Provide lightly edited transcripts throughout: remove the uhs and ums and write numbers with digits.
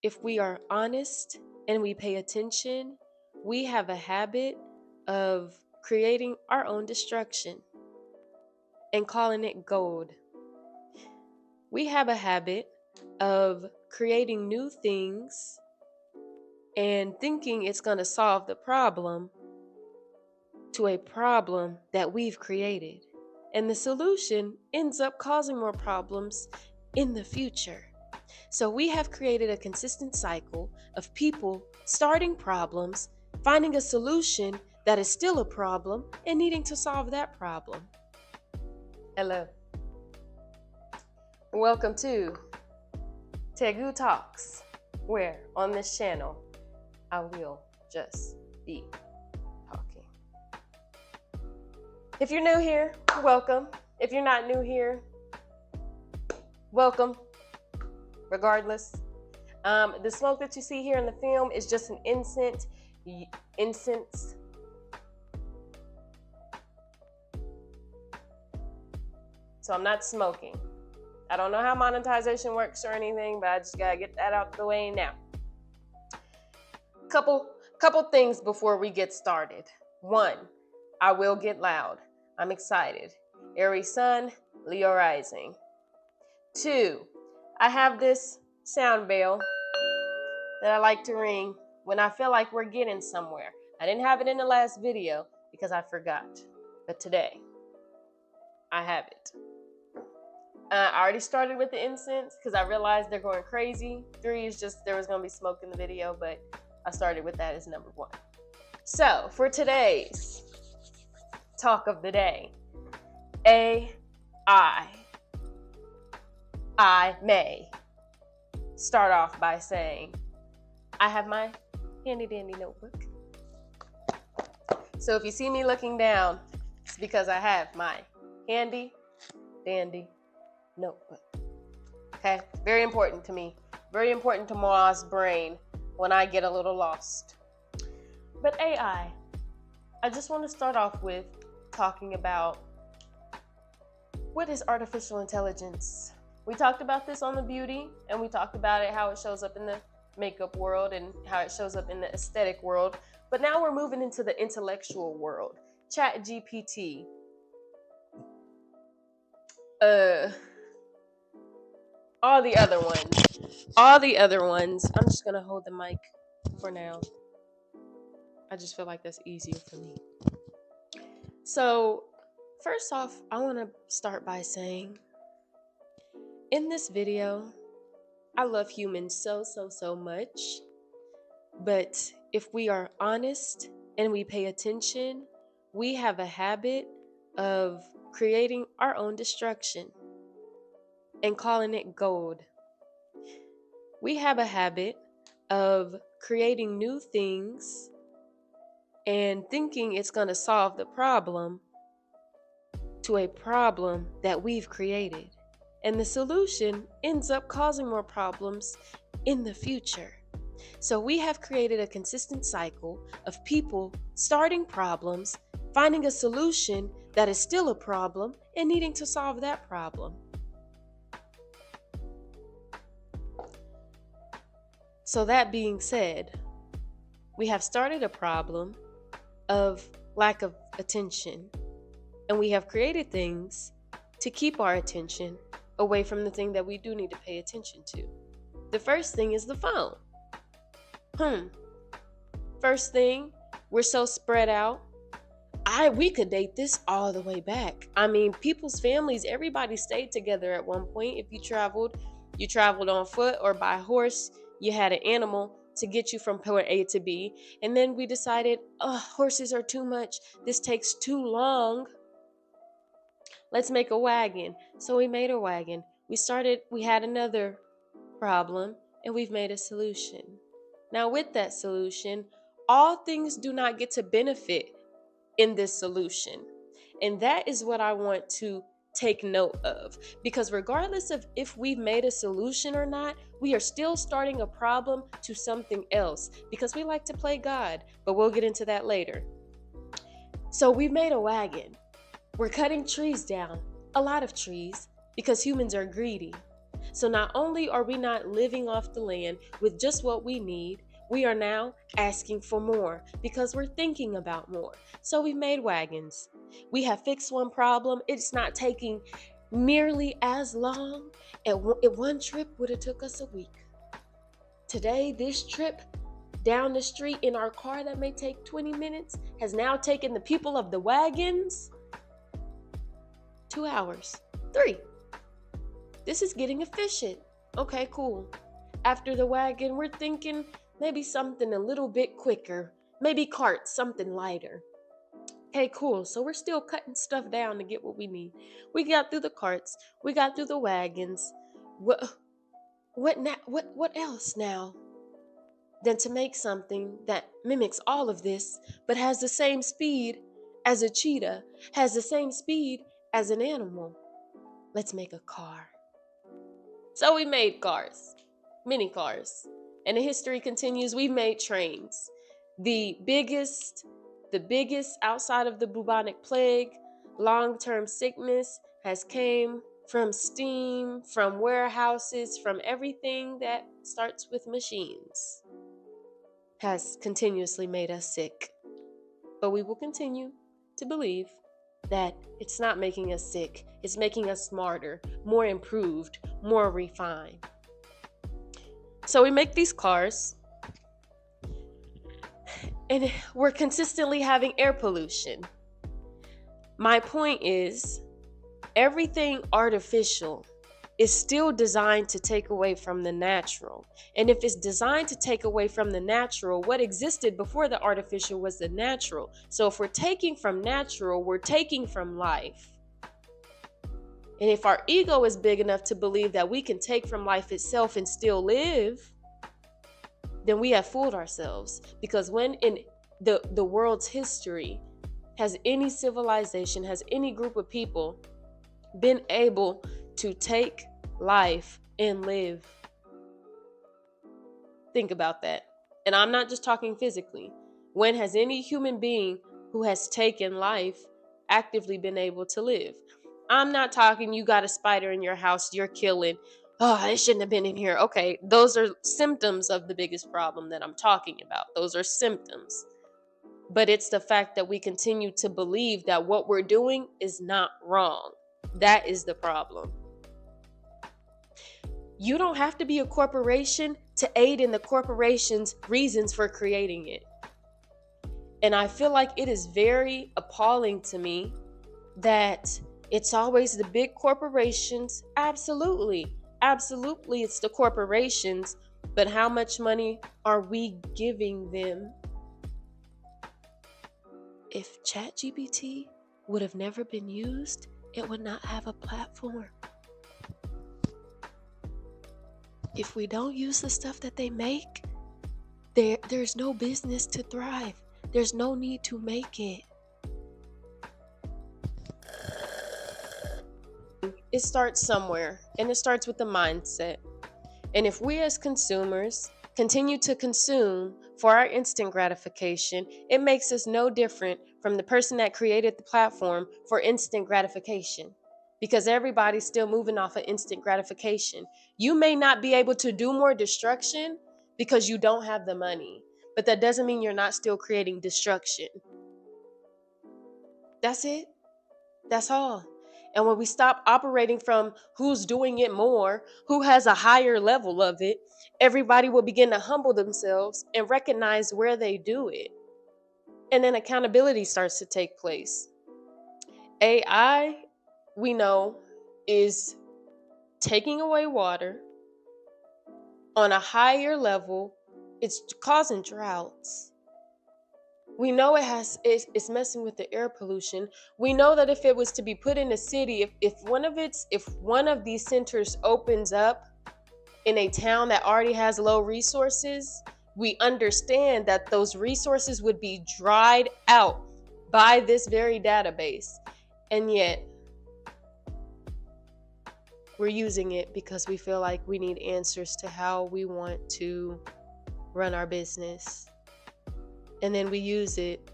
if we are honest and we pay attention, we have a habit of creating our own destruction and calling it gold. We have a habit of creating new things and thinking it's going to solve the problem to a problem that we've created. And the solution ends up causing more problems in the future. So we have created a consistent cycle of people starting problems, finding a solution that is still a problem, and needing to solve that problem. Hello. Welcome to Tegu Talks, where on this channel I will just be talking. If you're new here, welcome. If you're not new here, welcome. Regardless, the smoke that you see here in the film is just an incense. So I'm not smoking. I don't know how monetization works or anything, but I just gotta get that out the way now. Couple things before we get started. One, I will get loud. I'm excited. Aries Sun, Leo Rising. Two, I have this sound bell that I like to ring when I feel like we're getting somewhere. I didn't have it in the last video because I forgot, but today I have it. I already started with the incense because I realized they're going crazy. 3 is just there was going to be smoke in the video, but I started with that as number 1. So for today's talk of the day, I may start off by saying I have my handy dandy notebook. So if you see me looking down, it's because I have my handy dandy notebook. Okay, very important to me. Very important to Ma's brain when I get a little lost. But I just want to start off with talking about what is artificial intelligence. We talked about this on the beauty, and we talked about it, how it shows up in the makeup world and how it shows up in the aesthetic world. But now we're moving into the intellectual world. ChatGPT. All the other ones. I'm just gonna hold the mic for now. I just feel like that's easier for me. So, first off, I want to start by saying, in this video, I love humans so much. But if we are honest and we pay attention, we have a habit of creating our own destruction and calling it gold. We have a habit of creating new things and thinking it's going to solve the problem to a problem that we've created. And the solution ends up causing more problems in the future. So we have created a consistent cycle of people starting problems, finding a solution that is still a problem, and needing to solve that problem. So that being said, we have started a problem of lack of attention, and we have created things to keep our attention away from the thing that we do need to pay attention to. The first thing is the phone. First thing, we're so spread out. We could date this all the way back. I mean, people's families, everybody stayed together at one point. If you traveled on foot or by horse. You had an animal to get you from point A to B. And then we decided, horses are too much. This takes too long. Let's make a wagon. So we made a wagon. We had another problem, and we've made a solution. Now with that solution, all things do not get to benefit in this solution. And that is what I want to take note of, because regardless of if we've made a solution or not, we are still starting a problem to something else, because we like to play God, but we'll get into that later. So we've made a wagon. We're cutting trees down, a lot of trees, because humans are greedy. So not only are we not living off the land with just what we need, we are now asking for more because we're thinking about more. So we made wagons. We have fixed one problem. It's not taking nearly as long. At one trip would have took us a week. Today, this trip down the street in our car that may take 20 minutes has now taken the people of the wagons 2 hours, 3. This is getting efficient. Okay, cool. After the wagon, we're thinking maybe something a little bit quicker. Maybe carts, something lighter. Okay, cool. So we're still cutting stuff down to get what we need. We got through the carts. We got through the wagons. What else now than to make something that mimics all of this, but has the same speed as a cheetah, has the same speed as an animal? Let's make a car. So we made cars, mini cars. And the history continues. We made trains. The biggest outside of the bubonic plague, long-term sickness has came from steam, from warehouses, from everything that starts with machines, has continuously made us sick. But we will continue to believe that it's not making us sick. It's making us smarter, more improved, more refined. So we make these cars, and we're consistently having air pollution. My point is, everything artificial is still designed to take away from the natural. And if it's designed to take away from the natural, what existed before the artificial was the natural. So if we're taking from natural, we're taking from life. And if our ego is big enough to believe that we can take from life itself and still live, then we have fooled ourselves. Because when in the world's history has any civilization, has any group of people been able to take life and live? Think about that. And I'm not just talking physically. When has any human being who has taken life actively been able to live? I'm not talking you got a spider in your house, you're killing. Oh, it shouldn't have been in here. Okay, those are symptoms of the biggest problem that I'm talking about. Those are symptoms. But it's the fact that we continue to believe that what we're doing is not wrong. That is the problem. You don't have to be a corporation to aid in the corporation's reasons for creating it. And I feel like it is very appalling to me that it's always the big corporations. Absolutely, it's the corporations. But how much money are we giving them? If ChatGPT would have never been used, it would not have a platform. If we don't use the stuff that they make, there's no business to thrive. There's no need to make it. It starts somewhere, and it starts with the mindset. And if we as consumers continue to consume for our instant gratification, it makes us no different from the person that created the platform for instant gratification. Because everybody's still moving off of instant gratification. You may not be able to do more destruction because you don't have the money, but that doesn't mean you're not still creating destruction. That's it. That's all. And when we stop operating from who's doing it more, who has a higher level of it, everybody will begin to humble themselves and recognize where they do it. And then accountability starts to take place. AI, we know, is taking away water on a higher level. It's causing droughts. We know it's messing with the air pollution. We know that if it was to be put in a city, if one of these centers opens up in a town that already has low resources, we understand that those resources would be dried out by this very database. And yet we're using it because we feel like we need answers to how we want to run our business. And then we use it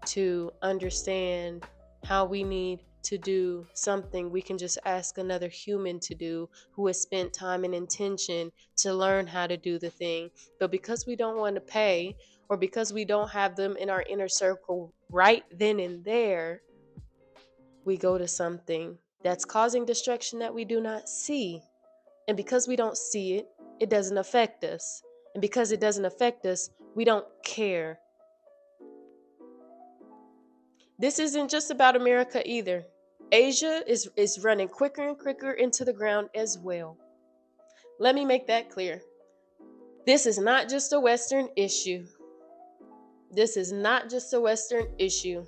to understand how we need to do something we can just ask another human to do who has spent time and intention to learn how to do the thing. But because we don't want to pay, or because we don't have them in our inner circle right then and there, we go to something that's causing destruction that we do not see. And because we don't see it, it doesn't affect us. And because it doesn't affect us, we don't care. This isn't just about America either. Asia is running quicker and quicker into the ground as well. Let me make that clear. This is not just a Western issue. This is not just a Western issue.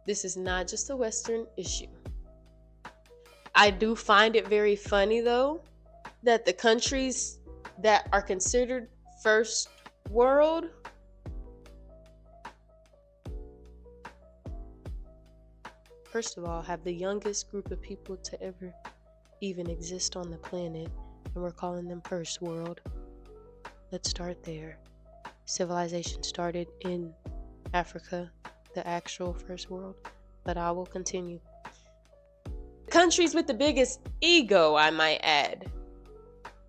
This is not just a Western issue. I do find it very funny, though, that the countries that are considered first world first of all have the youngest group of people to ever even exist on the planet, and we're calling them first world. Let's start there. Civilization started in Africa, the actual first world, but I will continue. Countries with the biggest ego, I might add.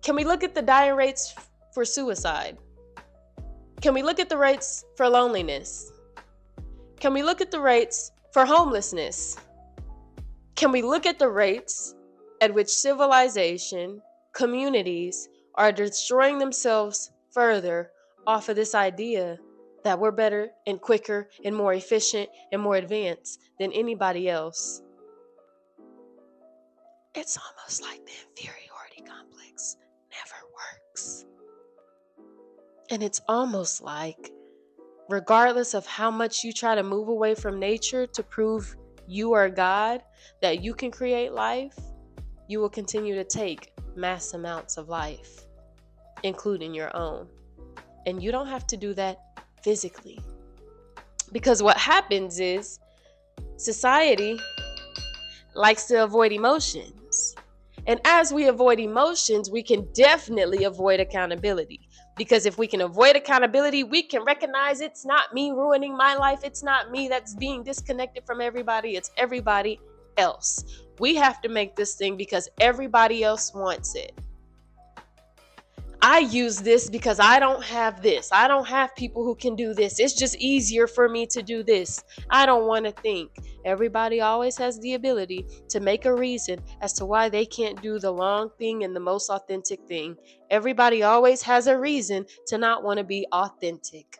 Can we look at the dying rates for suicide? Can we look at the rates for loneliness? Can we look at the rates for homelessness? Can we look at the rates at which civilization, communities are destroying themselves further off of this idea that we're better and quicker and more efficient and more advanced than anybody else? It's almost like the inferiority complex never works. And it's almost like, regardless of how much you try to move away from nature to prove you are God, that you can create life, you will continue to take mass amounts of life, including your own. And you don't have to do that physically. Because what happens is society likes to avoid emotions. And as we avoid emotions, we can definitely avoid accountability. Because if we can avoid accountability, we can recognize it's not me ruining my life. It's not me that's being disconnected from everybody. It's everybody else. We have to make this thing because everybody else wants it. I use this because I don't have this. I don't have people who can do this. It's just easier for me to do this. I don't want to think. Everybody always has the ability to make a reason as to why they can't do the long thing and the most authentic thing. Everybody always has a reason to not want to be authentic.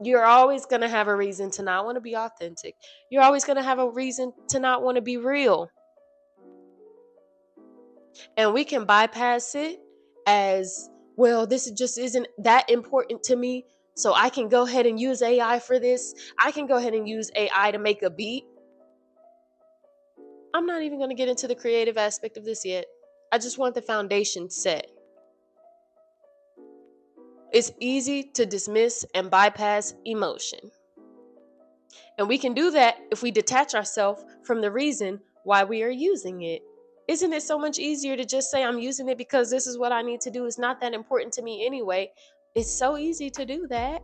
You're always going to have a reason to not want to be authentic. You're always going to have a reason to not want to be real. And we can bypass it as, well, this just isn't that important to me, so I can go ahead and use AI for this. I can go ahead and use AI to make a beat. I'm not even going to get into the creative aspect of this yet. I just want the foundation set. It's easy to dismiss and bypass emotion. And we can do that if we detach ourselves from the reason why we are using it. Isn't it so much easier to just say, I'm using it because this is what I need to do? It's not that important to me anyway. It's so easy to do that.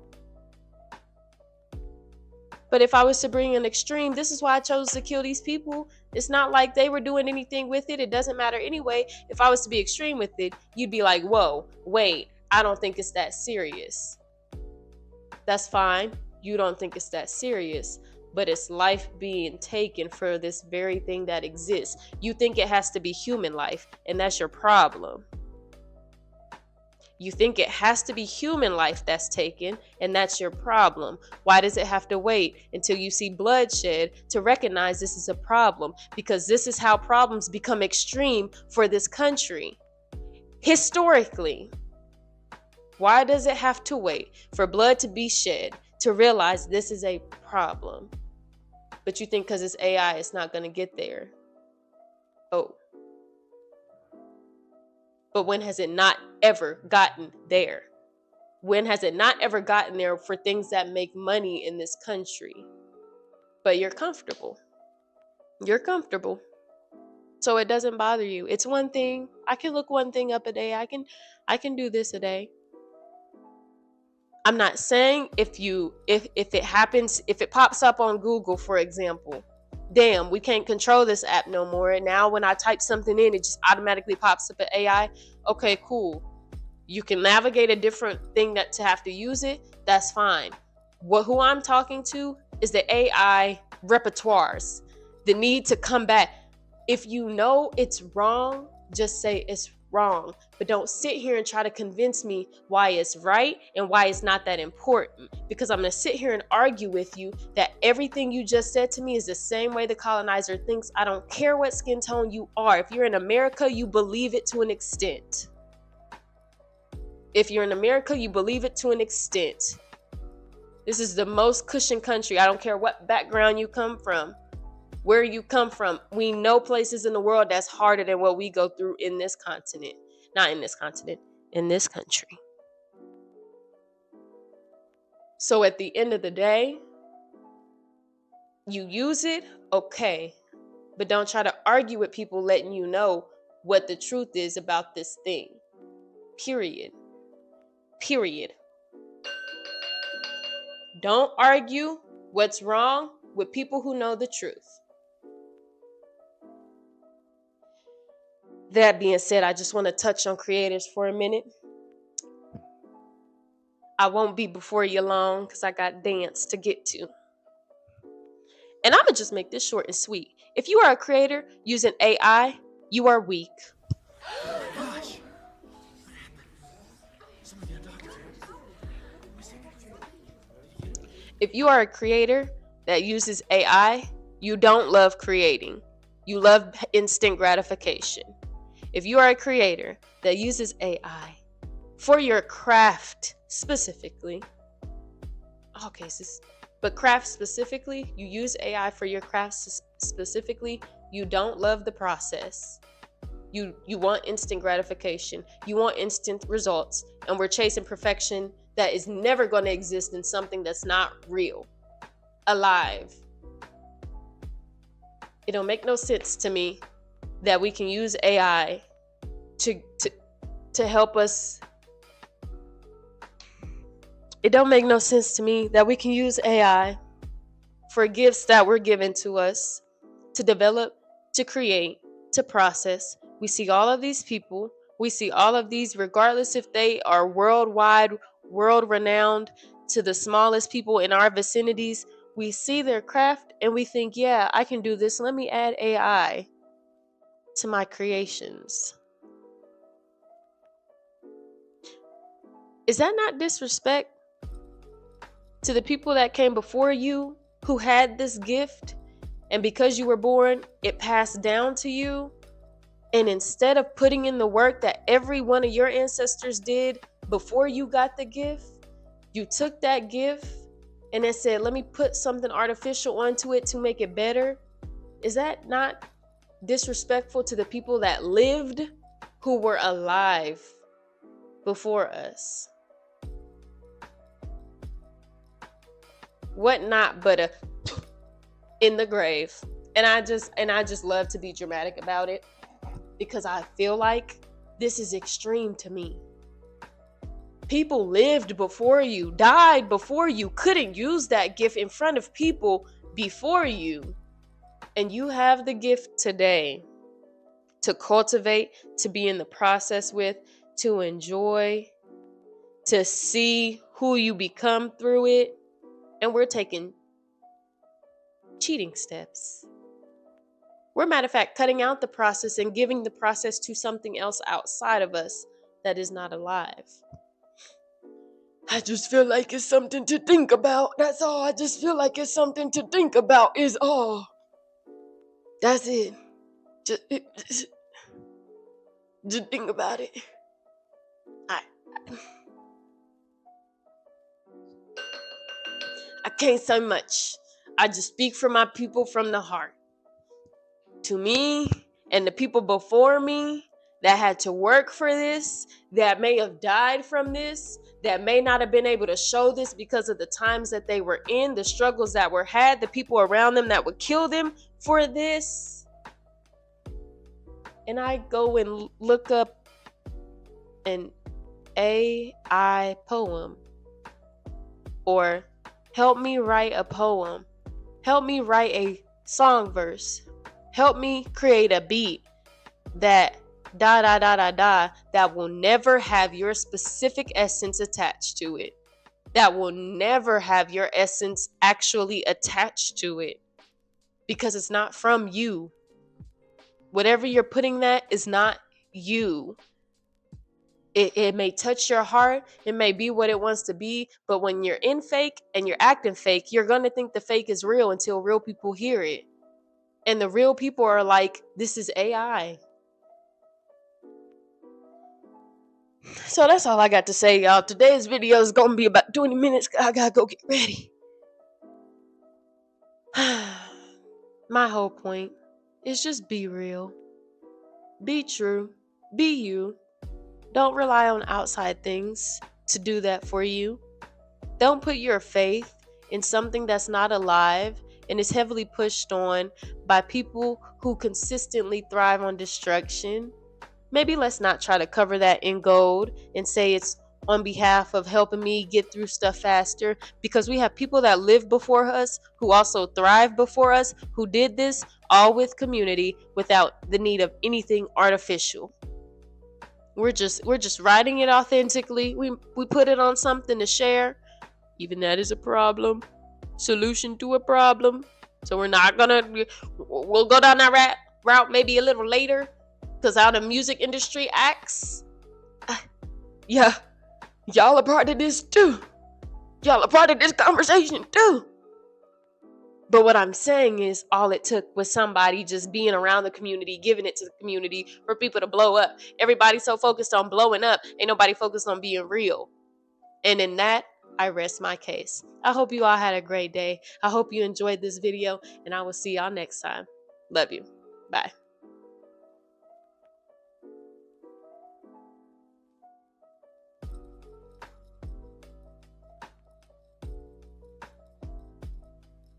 But if I was to bring an extreme, this is why I chose to kill these people. It's not like they were doing anything with it. It doesn't matter anyway. If I was to be extreme with it, you'd be like, whoa, wait, I don't think it's that serious. That's fine. You don't think it's that serious. But it's life being taken for this very thing that exists. You think it has to be human life, and that's your problem. You think it has to be human life that's taken, and that's your problem. Why does it have to wait until you see bloodshed to recognize this is a problem? Because this is how problems become extreme for this country. Historically, why does it have to wait for blood to be shed to realize this is a problem? But you think because it's AI, it's not going to get there. Oh. But when has it not ever gotten there? When has it not ever gotten there for things that make money in this country? But you're comfortable. You're comfortable. So it doesn't bother you. It's one thing. I can look one thing up a day. I can do this a day. I'm not saying if it happens, if it pops up on Google, for example, damn, we can't control this app no more. And now when I type something in, it just automatically pops up at AI. Okay, cool. You can navigate a different thing that to have to use it. That's fine. Who I'm talking to is the AI repertoires, the need to come back. If you know it's wrong, just say it's wrong. But don't sit here and try to convince me why it's right and why it's not that important. Because I'm going to sit here and argue with you that everything you just said to me is the same way the colonizer thinks. I don't care what skin tone you are. If you're in America, you believe it to an extent. If you're in America, you believe it to an extent. This is the most cushioned country. I don't care what background you come from, where you come from. We know places in the world that's harder than what we go through in this continent. Not in this continent, in this country. So at the end of the day, you use it, okay. But don't try to argue with people letting you know what the truth is about this thing. Period. Period. Don't argue what's wrong with people who know the truth. That being said, I just want to touch on creators for a minute. I won't be before you long because I got dance to get to. And I'm going to just make this short and sweet. If you are a creator using AI, you are weak. Gosh. If you are a creator that uses AI, you don't love creating. You love instant gratification. If you are a creator that uses AI for your craft specifically, all cases, but craft specifically, you use AI for your craft specifically, you don't love the process. You want instant gratification. You want instant results. And we're chasing perfection that is never going to exist in something that's not real, alive. It don't make no sense to me that we can use AI to help us. It don't make no sense to me that we can use AI for gifts that were given to us to develop, to create, to process. We see all of these people. We see all of these, regardless if they are worldwide, world renowned, to the smallest people in our vicinities. We see their craft and we think, yeah, I can do this. Let me add AI to my creations. Is that not disrespect to the people that came before you who had this gift? And because you were born, it passed down to you. And instead of putting in the work that every one of your ancestors did before you got the gift, you took that gift and then said, let me put something artificial onto it to make it better. Is that not disrespectful to the people that lived, who were alive before us? What not but a in the grave. And I just love to be dramatic about it, because I feel like this is extreme to me. People lived before you, died before you, couldn't use that gift in front of people before you. And you have the gift today to cultivate, to be in the process with, to enjoy, to see who you become through it. And we're taking cheating steps. We're, matter of fact, cutting out the process and giving the process to something else outside of us that is not alive. I just feel like it's something to think about. That's all. I just feel like it's something to think about is all. That's it. Just think about it. I can't say much. I just speak for my people from the heart. To me and the people before me that had to work for this, that may have died from this, that may not have been able to show this because of the times that they were in, the struggles that were had, the people around them that would kill them for this. And I go and look up an AI poem, or help me write a poem. Help me write a Song verse. Help me create a beat that da da da da da that will never have your specific essence attached to it. That will never have your essence actually attached to it because it's not from you. Whatever you're putting that is not you. It may touch your heart, it may be what it wants to be, but when you're in fake and you're acting fake, you're going to think the fake is real until real people hear it. And the real people are like, this is AI. So that's all I got to say, y'all. Today's video is going to be about 20 minutes. I got to go get ready. My whole point is just be real. Be true. Be you. Don't rely on outside things to do that for you. Don't put your faith in something that's not alive and is heavily pushed on by people who consistently thrive on destruction. Maybe let's not try to cover that in gold and say it's on behalf of helping me get through stuff faster, because we have people that lived before us who also thrived before us who did this all with community without the need of anything artificial. We're just writing it authentically. We put it on something to share. Even that is a problem. Solution to a problem. So we'll go down that route maybe a little later, because how the music industry acts. Yeah, y'all are part of this too. Y'all are part of this conversation too. But what I'm saying is, all it took was somebody just being around the community, giving it to the community for people to blow up. Everybody's so focused on blowing up, ain't nobody focused on being real. And in that, I rest my case. I hope you all had a great day. I hope you enjoyed this video, and I will see y'all next time. Love you. Bye.